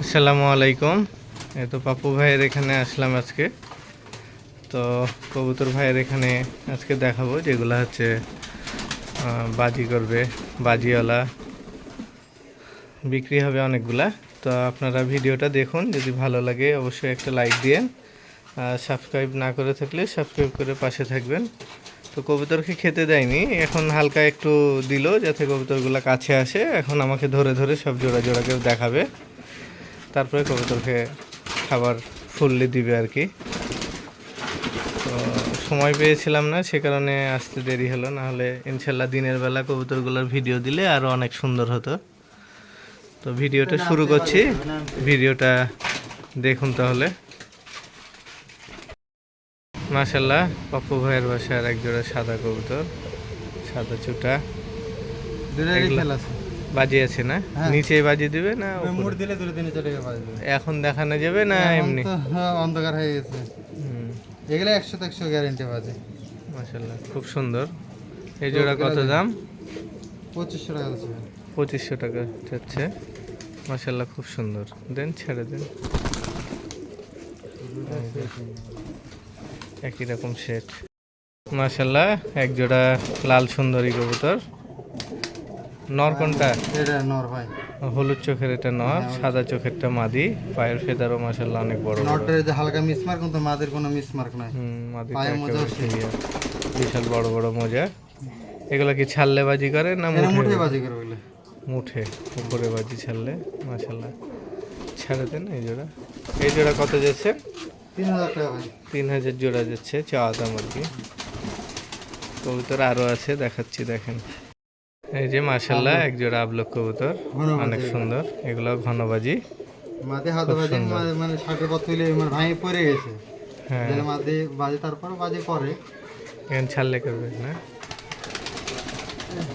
আসসালামু আলাইকুম। এই তো পাপ্পু ভাইয়ের এখানে আসলাম আজকে। তো কবুতর ভাইয়ের এখানে আজকে দেখাবো যেগুলো হচ্ছে বাজি করবে, বাজিওয়ালা বিক্রি হবে অনেকগুলা। তো আপনারা ভিডিওটা দেখুন, যদি ভালো লাগে অবশ্যই একটা লাইক দিয়েন, সাবস্ক্রাইব না করে থাকলে সাবস্ক্রাইব করে পাশে থাকবেন। তো কবুতরকে খেতে দেয়নি, এখন হালকা একটু দিল যাতে কবুতরগুলো কাছে আসে। এখন আমাকে ধরে ধরে সব জোড়া জোড়া কেউ দেখাবে, তারপরে কবুতরকে খাবার ফুললি দিবে আর কি। তো সময় পেয়েছিলাম না, সে কারণে আসতে দেরি হলো, নাহলে ইনশাল্লাহ দিনের বেলা কবুতরগুলোর ভিডিও দিলে আরও অনেক সুন্দর হতো। তো ভিডিওটা শুরু করছি, ভিডিওটা দেখুন তাহলে। মাশাল্লাহ, পাপ্পু ভাইয়ের বাসার এক জোড়া সাদা কবুতর, সাদা চুটা। বাজি আছে না? নিচে বাজি দিবে না মুড় দিলে দূরে দিনে চলে গেছে বাজি দিবে। এখন দেখানো যাবে না এমনি? অন্ধকার হয়ে গেছে। এগুলো 100% গ্যারান্টি বাজে। মাশাল্লাহ, খুব সুন্দর। এই জোড়া কত দাম? 2500 টাকা আছে। 2500 টাকা যাচ্ছে। মাশাল্লাহ, খুব সুন্দর। দেন, ছেড়ে দেন। একই রকম সেট। মাশাল্লাহ, এক জোড়া লাল সুন্দরী কবুতর। নর কোনটা? এটা নর ভাই। হলুদ চোখের এটা নর, সাদা চোখেরটা মাদি। পায়ের ফেদারও মাশাল্লাহ অনেক বড় বড়। নটের যে হালকা মিসমার্ক, কিন্তু মাদের কোনো মিসমার্ক নাই। মাদিটা একেবারে ক্লিয়ার, বিশাল বড় বড় মোজা। এগুলো কি ছাড়লে বাজি করে না মুঠে বাজি করে বলে? মুঠে উপরে বাজি ছাড়লে। মাশাল্লাহ, ছেড়ে দেন। এই জোড়া কত যাচ্ছে? 3000 টাকা ভাই। 3000 জোড়া যাচ্ছে, চাওয়া দাম আর কি। কবুতর আরও আছে, দেখাচ্ছি দেখেন। এই যে মাশাল্লাহ, এক জোড়া আবলক কবুতর, অনেক সুন্দর। এগুলো ঘনবাজি, মাঝে হাতে বাজি মানে 60 পর তুলে মানে ভাঙে পড়ে গেছে। হ্যাঁ, মাঝে বাজে, তারপর বাজে করে এখানে ছাড়লে করবে না,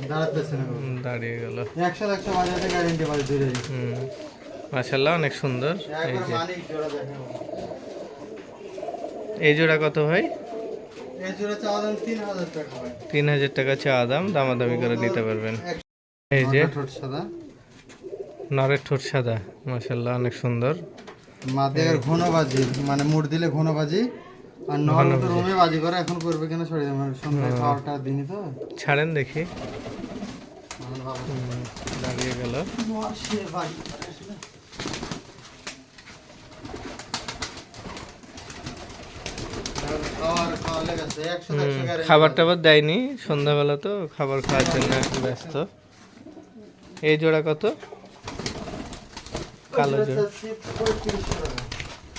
দাঁড়াতেছে না, দাঁড়িয়ে গেল। 100 বাজাতে গ্যারান্টি বাজে দূরে। মাশাল্লাহ, অনেক সুন্দর। এই যে মালিক জোড়া দেখেন। এই জোড়া কত ভাই? এই জোড়া চাওয়া দাম 3000 টাকা ভাই। 3000 টাকা চাওয়া দাম, দামাদামি করে নিতে পারবেন। এই যে ঠোঁট সাদা, নরের ঠোঁট সাদা, মাশাল্লাহ অনেক সুন্দর। মাদের ঘন বাজি, মানে মুড় দিলে ঘন বাজি। আর নর তো রুমে বাজি করে, এখন করবে কেন সরে যাবে, সন্ধ্যায় খাওয়াটা দিনই তো। ছাড়েন দেখি। দাঁড়িয়ে গেল। খাবার টাবার দেয়নি, সন্ধ্যাবেলা তো খাবার খাওয়ার জন্য ব্যস্ত। এই জোড়া কত? কালো জোড়া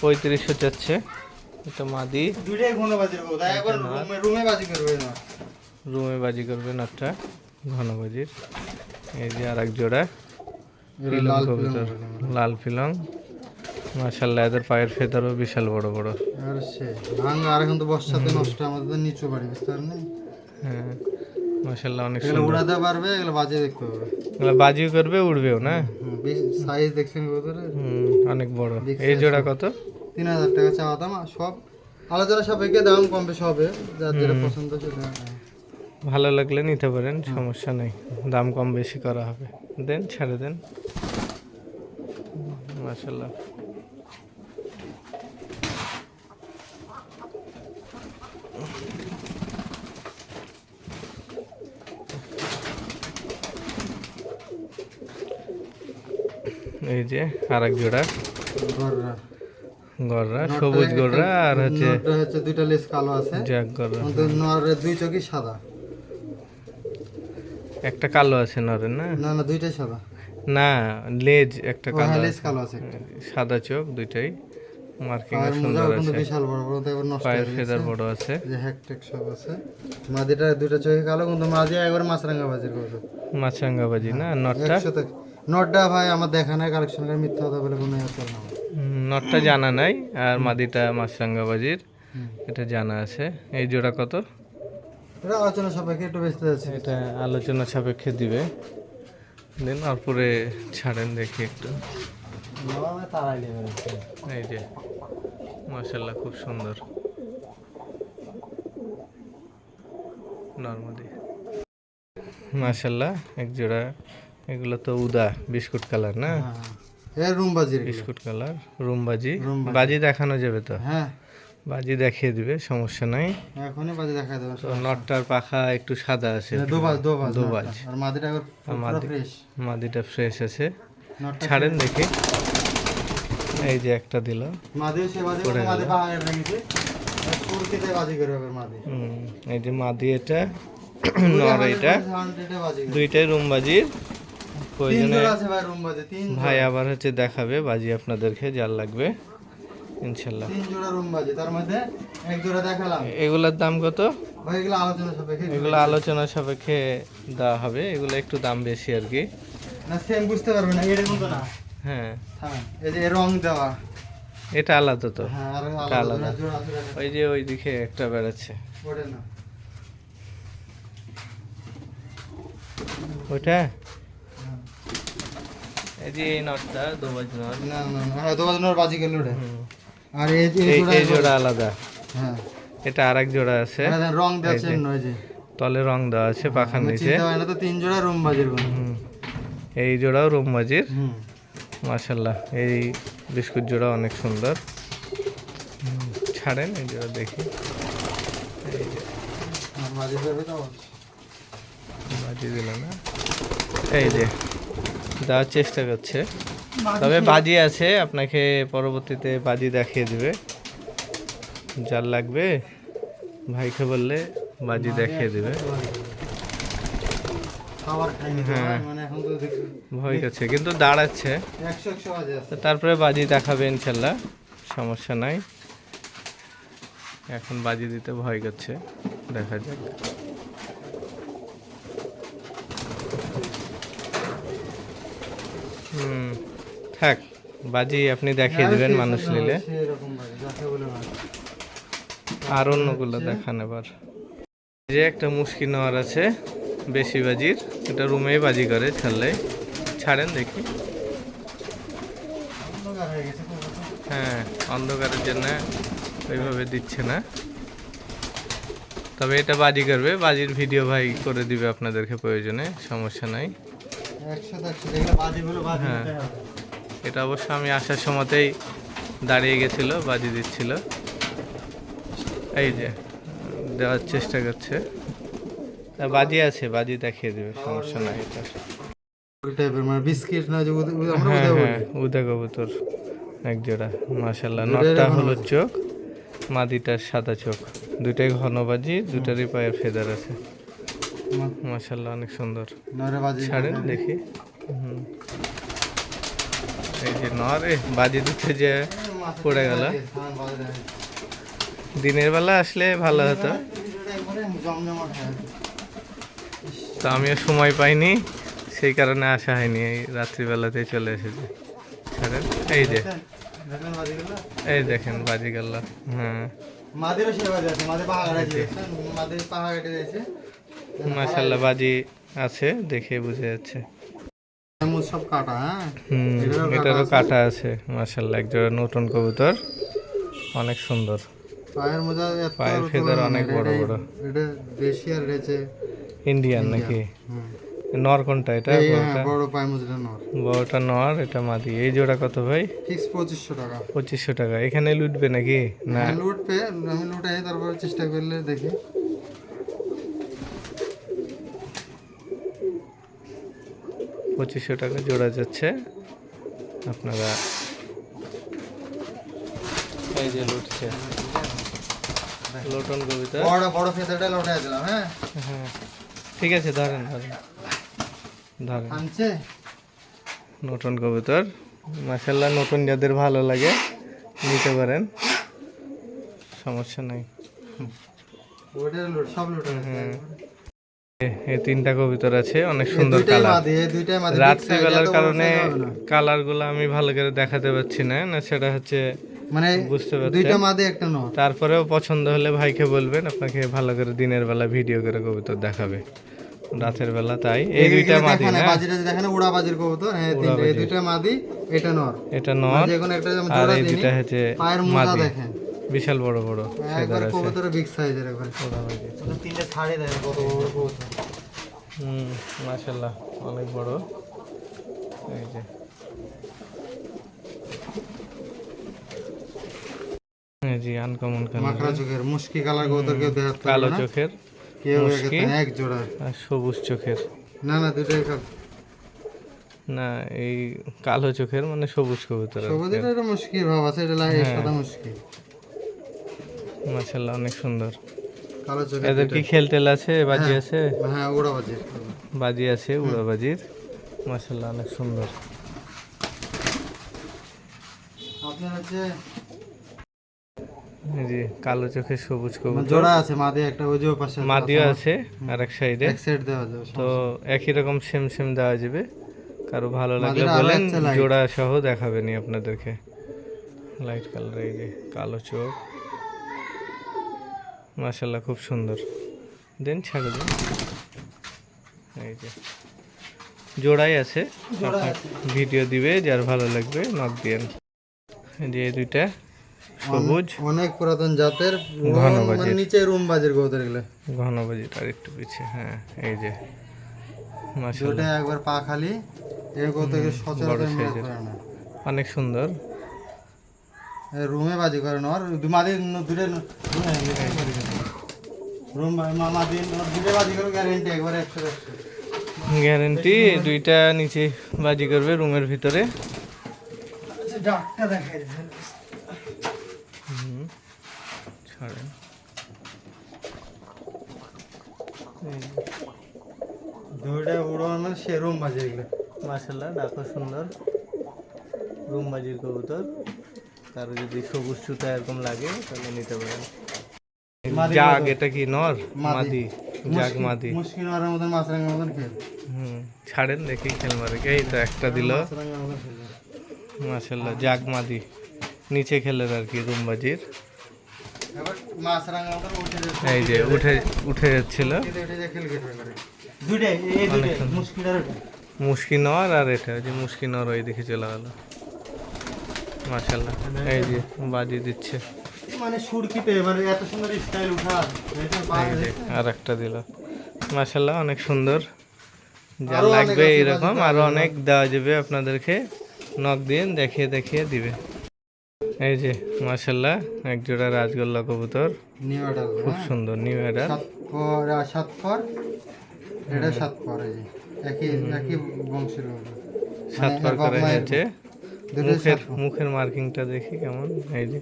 3500 চাচ্ছে। এটা মাদি, রুমে বাজি করবে নটটা, ঘনবাজির। এই যে আর এক জোড়া পিলং কবুতর, লাল পিলং। মাশাল্লাহ, এদের পায়ের ফেদারও বিশাল বড় বড়। আর সে ভাঙা, আর এখন তো বর্ষাতে নষ্ট, আমাদের নিচু বাড়ি, বুঝতে পারেন? হ্যাঁ, মাশাল্লাহ অনেক এগুলো সুন্দর। উড়াতে পারবে, এগুলো বাজে দেখতে পারবে। এগুলো বাজিও করবে, উড়বেও না। সাইজ দেখছেন কবুতরের? অনেক বড়। এই জোড়া কত? 3000 টাকা চাওয়া দাম। সব আলোচনা সাপেক্ষে দাম কম বেশি হবে, যার যেটা পছন্দ সেটা। ভালো লাগলে নিতে পারেন, সমস্যা নেই, দাম কম বেশি করা হবে। দেন, ছেড়ে দেন। মাশাল্লাহ, এই যে আর এক জোড়া গররা, সবুজ গররা, আর হচ্ছে দুইটা লেজ কালো আছে, জ্যাক গররা। নরের দুই চোখই সাদা। একটা কালো আছে নরের, না না না, দুইটাই সাদা। না, লেজ একটা কালো, লেজ কালো আছে, সাদা চোখ, দুইটাই মার্কিং আর সুন্দর আছে। বিশাল বড় বড়, তো এবার নষ্ট হয়ে পায়ের গেছে। ফেদার বড় আছে, যে হ্যাকটেক সব আছে। মাদিটা দুইটা চোখে কালো, কিন্তু মাদি একবার মাছরাঙ্গা বাজির করবে। মাছরাঙ্গা বাজি না? নটটা? নটটা ভাই আমার দেখা নাই, কালেকশন করে মিথ্যা কথা বলে কোনো চল না। নটটা জানা নাই, আর মাদিটা মাছরাঙ্গা বাজির, এটা জানা আছে। এই জোড়া কত? এটা আলোচনা সাপেক্ষে একটু বেশি আছে। এটা আলোচনা সাপেক্ষে দিবে। দেন তারপরে ছাড়েন দেখি একটু। এই যে মাশাল্লাহ, খুব সুন্দর নরমাদি। মাশাল্লাহ, এক জোড়া এগুলো তো উদা বিস্কুট কালার না? হ্যাঁ রুম বাজির এগুলো। বিস্কুট কালার রুমবাজি। রুমবাজি। বাজি দেখানো যাবে তো? হ্যাঁ বাজি দেখিয়ে দিবে, সমস্যা নাই। এখনই বাজি দেখা দেবে। তো নটটার পাখা একটু সাদা আছে, দোবাজ দোবাজ দোবাজ। আর মাদিটা পুরো ফ্রেশ। মাদিটা ফ্রেশ আছে। নটটা ছাড়েন দেখি। এই যে একটা দিল। মাদিও সে বাজি করে মাদি পাহাড়ে রেখেছে। কুরকিতে বাজি করে হবে মাদি। এই যে মাদি এটা, নর এটা, 100 বাজি করে। দুইটাই রুমবাজির। তিন প্রয়োজনে জোড়া আছে ভাই রুম বাজি, তিন ভাই আবার হচ্ছে দেখাবে বাজি আপনাদেরকে, যার লাগবে ইনশাল্লাহ। তিন জোড়া রুম বাজি, তার মধ্যে এক জোড়া দেখালাম। এগুলার দাম কত? ভাই এগুলো আলোচনা সাপেক্ষে। এগুলো আলোচনা সাপেক্ষে দেওয়া হবে, এগুলো একটু দাম বেশি আর কি। না সেম বুঝতে পারবে না, এর মতো না। হ্যাঁ হ্যাঁ এই যে রং দেওয়া। এটা আলাদা তো। হ্যাঁ আর এটা আলাদা। জোড়া জোড়া ওই যে ওই দিকে একটা বেড়াচ্ছে, ওটা না। ওইটা। এই যে এই নটটা দোবাজ নট। না না না হ্যাঁ দোবাজ নর বাজি গেল ওটা। হুম। আর এই যে এই জোড়া আলাদা, হ্যাঁ এটা আরেক জোড়া আছে। এটা রং দেওয়া চেন নয় যে। তলে রং দেওয়া আছে পাখার নিচে। চিন্তা হয় না তো, তিন জোড়া রুম বাজির কোন। এই জোড়াও রুমবাজির। হুম মাশাল্লাহ, এই বিস্কুট জোড়া অনেক সুন্দর। ছাড়েন এই জোড়া দেখি। এই যে আর বাজি করবে তো। বাজি দিল না, এই যে দেওয়ার চেষ্টা করছে, তবে বাজি আছে, আপনাকে পরবর্তীতে বাজি দেখিয়ে দিবে। যার লাগবে ভাইকে বললে বাজি দেখিয়ে দিবে। খাবার খাইনি তো, হ্যাঁ। মানে এখন তো দেখি ভয় করছে কিন্তু দাঁড়াচ্ছে, 100 বাজে আছে। তো তারপরে বাজি দেখাবে ইনশাল্লাহ, সমস্যা নাই। এখন বাজি দিতে ভয় করছে, দেখা যাক। থাক, বাজি আপনি দেখিয়ে দিবেন মানুষ নিলে, সেরকম বাজি যাকে বলে না। আর অন্যগুলো দেখান এবার। এই যে একটা মুশকিল নেওয়ার আছে বেশি বাজির, এটা রুমেই বাজি করে ছাড়লে। ছাড়েন দেখি। অন্ধকার হয়ে গেছে তো। হ্যাঁ অন্ধকারের জন্য ওইভাবে দিচ্ছে না, তবে এটা বাজি করবে। বাজির ভিডিও ভাই করে দিবে আপনাদেরকে প্রয়োজনে, সমস্যা নাই। 100 যেগুলো বাজি বলে বাজি হ্যাঁ। দিতে হবে। এটা অবশ্য আমি আসার সময়তেই দাঁড়িয়ে গেছিল, বাজি দিচ্ছিল। এই যে দেওয়ার চেষ্টা করছে, বাজি আছে, বাজি দেখিয়ে দেবে, সমস্যা নাই। এটা ওই টাইপের মানে বিস্কিট না যে আমরা হ্যাঁ ওদের বলি। হ্যাঁ উদা কবুতর এক জোড়া। মাশাল্লাহ, দুইটাই নটটা ঘন হলুদ চোখ, মাদিটার সাদা চোখ, দুইটাই ঘনবাজি, দুটারই পায়ের ফেদার আছে। মাশাল্লাহ অনেক সুন্দর। নরে বাজি ছাড়েন দেখি। এই যে নরে বাজি দিতে যে পড়ে গেল। দিনের বেলা আসলে ভালো হতো, জমজমাট হয়। তো আমিও সময় পাইনি, সেই কারণে আসা হয়নি, এই রাত্রিবেলাতেই চলে এসেছি। ছাড়েন এই যে, দেখেন বাজিগুলো? এই দেখেন বাজি গেল। হ্যাঁ মাদেরও সে বাজি আছে, মাদের পাহাড় আছে, মাদের পাহাড় কেটে দিয়েছে। মাশাল্লাহ বাজি আছে, দেখে বুঝে যাচ্ছে। মুখ সব কাটা, হ্যাঁ এটারও কাটা আছে। মাশাল্লাহ এক জোড়া নতুন কবুতর, অনেক সুন্দর। পায়ের মোজা এত পায়ের ফেদার অনেক বড় বড়। এটা দেশি আর রয়েছে ইন্ডিয়ান নাকি? হুম। নর কোনটা এটা? এই হ্যাঁ, বড়টা? বড় পায়ের মোজাটা নর। বড়টা নর, এটা মাদি। এই জোড়া কত ভাই? ফিক্স 2500 টাকা। 2500 টাকা। এখানে লুটবে নাকি? না হ্যাঁ, লুট পেয়ে আমি লুটাই, তারপর চেষ্টা করলে দেখি। 2500 টাকা জোড়া যাচ্ছে। আপনারা এই যে লুটছে লোটন কবিতা। বড় বড় ফেদারটা লটাই দিলাম। হ্যাঁ হ্যাঁ ঠিক আছে, ধরেন ধরেন ধরেন। আনছে নতুন কবুতর, মাশাল্লাহ নতুন যাদের ভালো লাগে নিতে পারেন, সমস্যা নাই। ওটা লুট সব লুট। এই তিনটা কবুতর আছে, অনেক সুন্দর কালার। দুইটাই মাদি। রাত্রিবেলার কারণে কালার গুলো আমি ভালো করে দেখাতে পারছি না, না সেটা হচ্ছে মানে বুঝতে পারছেন। দুইটা মাদি একটা নর। তারপরেও পছন্দ হলে ভাইকে বলবেন, আপনাকে ভালো করে দিনের বেলা ভিডিও করে কবুতর দেখাবে, রাতের বেলা তাই। এই দুইটা মাদি না, বাজিটা দেখেন উড়া বাজির কবুতর। হ্যাঁ তিনটা, এই দুইটা মাদি, এটা নর। এটা নর, যে কোনো একটা যেমন আর জোড়া এই দিই। দুইটা হচ্ছে পায়ের মোজা মাদি, দেখেন বিশাল বড় বড় একবার ফেদার আছে। কবুতরের বিগ সাইজের একবার। তিনটা ছাড়ে দেয় কত বড় কবুতর। মাশাল্লাহ অনেক বড়। এই যে এই যে আনকমন মাখরা কালার, চোখের মুশকি কালার কবুতর কেউ দেখাতে পারবে কালো না। চোখের কেউ মুশকি এক জোড়া, আর সবুজ চোখের। না না দুটোই না এই কালো চোখের মানে সবুজ কবুতর। সবুজের একটা মুশকি ভাব আছে, এটা লাগে সাদা মুশকি। মাশাআল্লাহ অনেক সুন্দর। কালো চোখের এদের কি খেলটেল আছে, বাজি হ্যাঁ। আছে? হ্যাঁ ওড়া বাজে। বাজি আছে, উড়াবাজির। মাশাআল্লাহ অনেক সুন্দর। আপনার হচ্ছে এই যে কালো চোখের সবুজ কবুতর, জোড়া আছে মাদি একটা, ওই যে পাশে মাদিও আছে আর এক সাইডে। এক সাইড দেওয়া যাবে। তো একই রকম সেম সেম দেওয়া যাবে, কারো ভালো লাগলে মাদিরা আরো বলেন, একটা light। জোড়া সহ দেখাবেনি আপনাদেরকে। লাইট কালার, এই যে কালো চোখ, মাশাআল্লাহ খুব সুন্দর। দেন ছাড়ে দেন। এই যে জোড়াই আছে, জোড়া আপনার আছে। ভিডিও দিবে, যার ভালো লাগবে নক দিয়েন। এই যে এই দুইটা সবুজ অনেক পুরাতন জাতের, ঘন মানে বাজির। নিচে রুম বাজির কবুতর এগুলো। ঘন বাজির আর একটু পিছে, হ্যাঁ এই যে দুটো মাশাআল্লাহ একবার পা খালি, এই কবুতরকে সচরাচর মেরে size-এর। করে না। অনেক সুন্দর। রুমে বাজি করে না, আর মাদি দুটো রুম মাদি দুটো বাজি করে গ্যারেন্টি একবার 100। গ্যারেন্টি দুইটা নিচে বাজি করবে রুমের ভিতরে। আচ্ছা ডাকটা দেখাই দেন। ছাড়েন। দুইটা উড়ান মানে সে রুম বাজি এগুলো। মাশাআল্লাহ ডাকো সুন্দর, রুম বাজির কবুতর। কারো যদি সবুজ সুতা এরকম লাগে তাহলে নিতে পারেন। মাদি জাগ, কবুতর। এটা কি নর? মাদি। মাদি, জাগ মাদি। মুশকিল মারার মতন মাছরাঙার মতন খেল। ছাড়েন দেখি খেল মারে। এই তো একটা দিল, মাছরাঙার মতন খেল। মাশাআল্লাহ জাগ মাদি। নিচে খেলের আর কি রুম বাজির। এবার মাছরাঙার মতন উঠে যাচ্ছে। এই যে উঠে যাচ্ছিল। উঠে যায় খেল কেটে করে। দুইটাই এই দুইটাই মুশকিল আর মুশকি নর আর এটা, ওই যে মুশকি নর ওই দিকে চলে গেল। মাশাআল্লাহ এই যে বাজি দিচ্ছে। মানে সুরকিতে মানে এত সুন্দর স্টাইল উঠা। এই যে আর একটা দিল। মাশাআল্লাহ অনেক সুন্দর। যা আরো অনেক লাগবে আছে, এরকম বাজি আরো দেওয়া অনেক দেওয়া যাবে আপনাদেরকে। নক দিন, দেখিয়ে দেখিয়ে দিবে। এই যে মাশাআল্লাহ এক জোড়া রাজগোল্লা কবুতর, নিউ অ্যাডাল খুব সুন্দর নিউ এডার। 7 পর এটা 7 পর, এই যে একই বংশের কবুতর। 7 পার করে হয়েছে। দুটোই মুখের মার্কিংটা দেখি কেমন। এই যে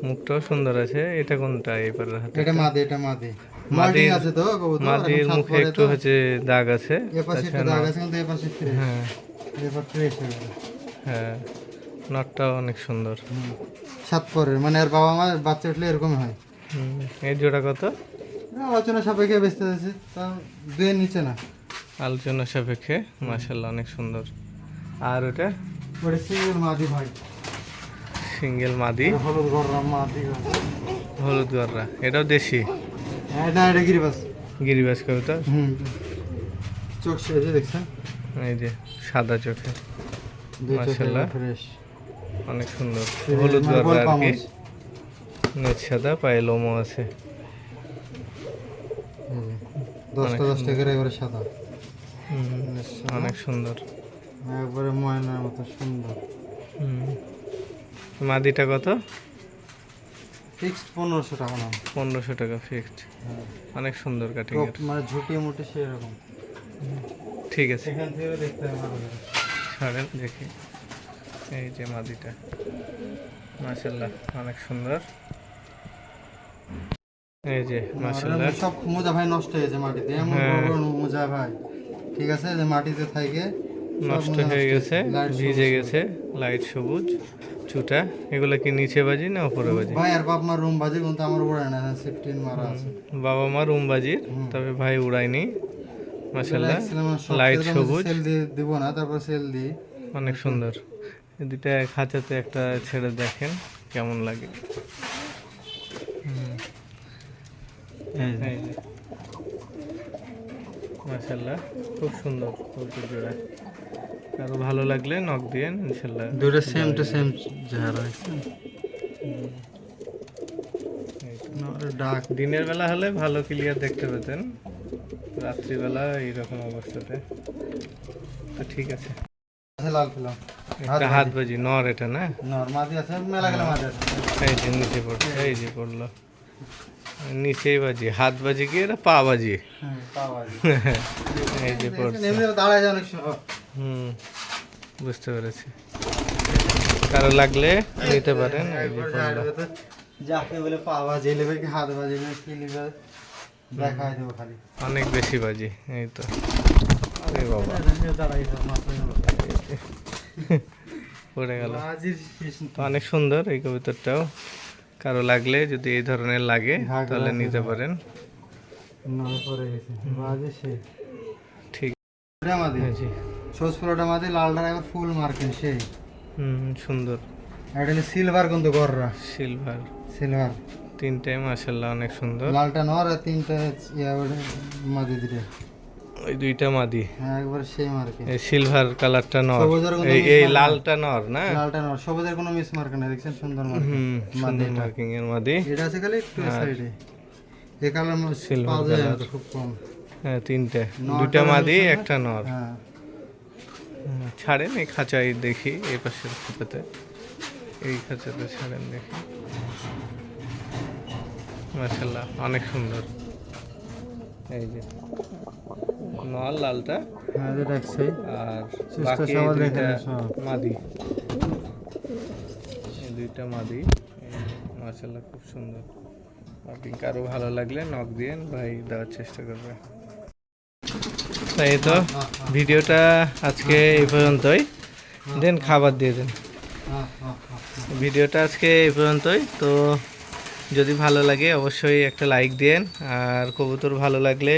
মুখটাও সুন্দর আছে। এটা কোনটা এবারের হাতে? এটা মাদি, এটা মাদি। মাদির- মাদি আছে তো কবুতর। মাদির মুখে একটু হচ্ছে দাগ আছে। এপাশে একটু দাগ আছে কিন্তু এপাশে ফ্রেশ। হ্যাঁ এপাশে ফ্রেশ হয়ে গেল। হ্যাঁ, নটটাও অনেক সুন্দর। 7 পরের মানে আর বাবা মা বাচ্চা উঠলে এরকম হয়। এই জোড়া কত? আলোচনা সাপেক্ষে বেচতে আছে, তা 2 নিচে না। আলোচনা সাপেক্ষে। মাশাআল্লাহ অনেক সুন্দর। আর ওটা ওটা সিঙ্গেল মাদি ভাই, সিঙ্গেল মাদি, হলুদ গররা মাদি। হলুদ গররা। এটাও দেশি হ্যাঁ এটা গিরিবাস। গিরিবাজ কবুতর। চোখ সেজে দেখছেন, এই যে সাদা চোখে, দুই চোখে মাশাআল্লাহ। ফ্রেশ। অনেক সুন্দর। হলুদ গররা আর কি, নেট সাদা, পায়ে লোমও আছে। 10টা করে একবারে সাদা, অনেক সুন্দর। একবারে ময়নার মতো সুন্দর। মাদিটা কত? ফিক্সড 1500 টাকা নাম। 1500 টাকা ফিক্সড। অনেক সুন্দর কাটিং এর। মানে ঝুটি মুটি সেরকম। ঠিক আছে, এখান থেকে দেখতে হবে ভালো করে। ছাড়েন দেখি। এই যে মাদিটা, মাশাআল্লাহ অনেক সুন্দর। এই যে মাশাআল্লাহ। সব মোজা ভাই নষ্ট হয়েছে মাটিতে, এমন বড় বড় মোজা ভাই, ঠিক আছে, যে মাটিতে থাকে নষ্ট হয়ে গেছে, ভিজে গেছে। লাইট সবুজ চুটা। এগুলা কি নিচে বাজি না উপরে বাজি? ভাই আর বাপ মার রুম বাজে কিন্তু আমার উড়ায় না, 15 মারা আছে। বাবা মা রুম বাজির, তবে ভাই উড়ায়নি। মাশাআল্লাহ লাইট সবুজ, সেল দিয়ে দিব না, তারপর সেল দিই। অনেক সুন্দর। এই দুইটা খাঁচাতে একটা ছেড়ে দেখেন কেমন লাগে। এই যে মাশাআল্লাহ খুব সুন্দর কবুতর জোড়া। কারো ভালো লাগলে নক দিয়েন, ইনশাআল্লাহ। দুটো সেম টু সেম চেহারা হয়েছে। ডাক দিনের বেলা হলে ভালো ক্লিয়ার দেখতে পেতেন, রাত্রিবেলা এইরকম অবস্থাতে। তো ঠিক আছে। লাল ফিলাম একটা হাত বাজি নর এটা না? নর মাদি আছে, মেলা গেলে মাদি আছে। এই যে নিচে পড়ছে, এই যে পড়লো নিচেই বাজি, হাত বাজি কি এটা পা বাজি? পাওয়া যায়। এই যে পড়ছে। এমনি দাঁড়ায় যায় অনেক সময়। বুঝতে পেরেছি। কারো লাগলে নিতে পারেন। এই যে পড়লো। যাকে বলে পাওয়া যায় নেবে কি হাত বাজি নেবে কি নেবে দেখাই দেবো খালি। অনেক বেশি বাজি, এই তো। আরে বাবা, দাঁড়াই যাবো মাত্র পড়ে গেল। বাজির শেষ তো অনেক সুন্দর এই কবুতরটাও। কারো লাগলে যদি এই ধরনের লাগে তাহলে নিতে পারেন। নয় পরে গেছে বাজি শেষ। ঠিক এটা মাদি আছে। সোজ পুরোটা মাদি, লালটা একবার ফুল মার্কিং সেই। সুন্দর। আর এটা সিলভার কিন্তু গররা, সিলভার সিলভার। তিনটাই মাশাআল্লাহ অনেক সুন্দর। লালটা নর আর তিনটা মাদি দিলে। ওই দুইটা মাদি। হ্যাঁ একবার সেই মার্কিং। এই সিলভার কালারটা নর, সবুজের কোনো এই লালটা নর না? লালটা নর, সবুজের কোনো মিস মার্ক নেই, দেখছেন সুন্দর মার্কিং। সুন্দর মার্কিং এর মাদি। এটা আছে খালি একটু সাইডে এই কালার Silver পাওয়া যায় color। না, খুব কম। হ্যাঁ তিনটে, নরটা দুইটা মাদি সুন্দর। একটা নর। হ্যাঁ ছাড়েন এই খাঁচায় দেখি, এই পাশের খাঁচাতে, এই খাঁচাতে ছাড়েন দেখি। মাশাআল্লাহ অনেক সুন্দর। এই যে নর লালটা, হ্যাঁ এটা দেখছি। আর সুস্থ বাকি সবল দুইটা দেখে সব। মাদি। এই দুইটা মাদি। মাশাআল্লাহ খুব সুন্দর। আপনি কারো ভালো লাগলে নক দিয়েন, ভাই দেওয়ার চেষ্টা করবে। তাই তো ভিডিওটা আজকে এই পর্যন্তই। দেন খাবার দিয়ে দেন। হ্যাঁ হ্যাঁ হ্যাঁ। ভিডিওটা আজকে এই পর্যন্তই। তো যদি ভালো লাগে অবশ্যই একটা লাইক দিয়েন। আর কবুতর ভালো লাগলে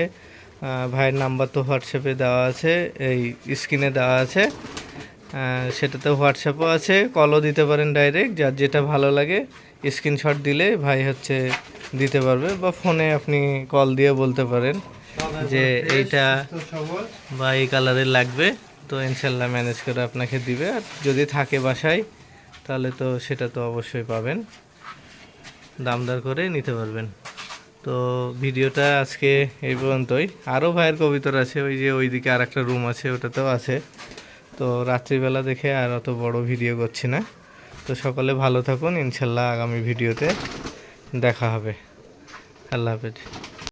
ভাইয়ের নাম্বার তো হোয়াটসঅ্যাপে দেওয়া আছে, এই স্ক্রিনে দেওয়া আছে, সেটাতে হোয়াটসঅ্যাপও আছে, কলও দিতে পারেন ডাইরেক্ট। যার যেটা ভালো লাগে স্ক্রিনশট দিলে ভাই হচ্ছে দিতে পারবে, বা ফোনে আপনি কল দিয়ে বলতে পারেন যে এইটা সুস্থ সবল। বা এই কালারের লাগবে, তো ইনশাল্লাহ ম্যানেজ করে আপনাকে দিবে। আর যদি থাকে বাসায় তাহলে তো সেটা তো অবশ্যই পাবেন, দামদার করে নিতে পারবেন। তো ভিডিওটা আজকে এই পর্যন্তই। আরও ভাইয়ের কবিতর আছে, ওই যে ওইদিকে আর একটা রুম আছে, ওটাতেও আছে। তো রাত্রিবেলা দেখে আর অত বড় ভিডিও করছি না। তো সকলে ভালো থাকুন, ইনশাল্লাহ আগামী ভিডিওতে দেখা হবে। আল্লাহ হাফেজ।